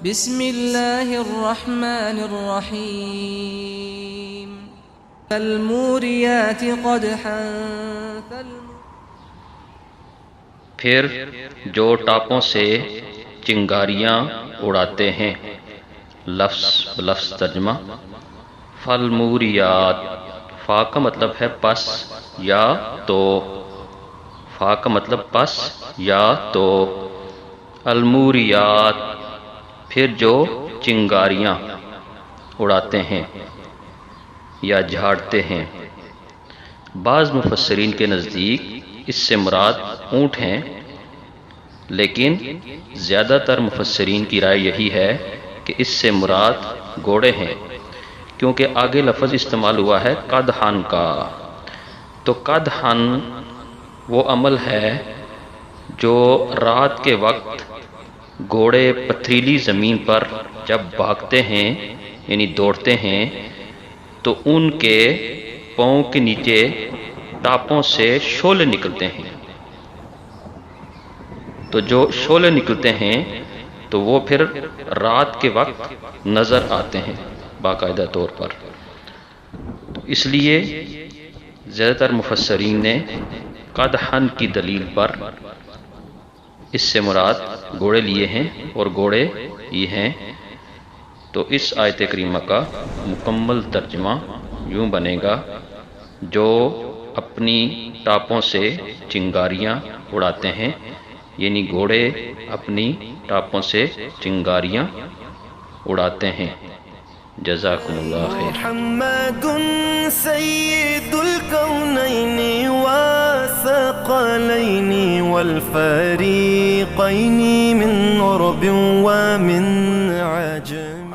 بسم اللہ الرحمن الرحیم فالموریات قدحا پھر جو ٹاپوں سے چنگاریاں اڑاتے ہیں، لفظ ترجمہ فالموریات، فا کا مطلب ہے پس یا تو، فا کا مطلب پس یا تو، الموریات پھر جو چنگاریاں اڑاتے ہیں یا جھاڑتے ہیں۔ بعض مفسرین کے نزدیک اس سے مراد اونٹ ہیں، لیکن زیادہ تر مفسرین کی رائے یہی ہے کہ اس سے مراد گھوڑے ہیں، کیونکہ آگے لفظ استعمال ہوا ہے قدحن کا۔ تو قدحن وہ عمل ہے جو رات کے وقت گھوڑے پتھریلی زمین پر جب بھاگتے ہیں یعنی دوڑتے ہیں تو ان کے پاؤں کے نیچے ٹاپوں سے شعلے نکلتے ہیں، تو جو شعلے نکلتے ہیں تو وہ پھر رات کے وقت نظر آتے ہیں باقاعدہ طور پر۔ تو اس لیے زیادہ تر مفسرین نے قدحن کی دلیل پر اس سے مراد گھوڑے لیے ہیں، اور گھوڑے یہ ہیں۔ تو اس آیت کریمہ کا مکمل ترجمہ یوں بنے گا، جو اپنی ٹاپوں سے چنگاریاں اڑاتے ہیں، یعنی گھوڑے اپنی ٹاپوں سے چنگاریاں اڑاتے ہیں۔ جزاکم اللہ خیر۔ محمد سید الکونین والثقلین والفریقین من عرب ومن عجم۔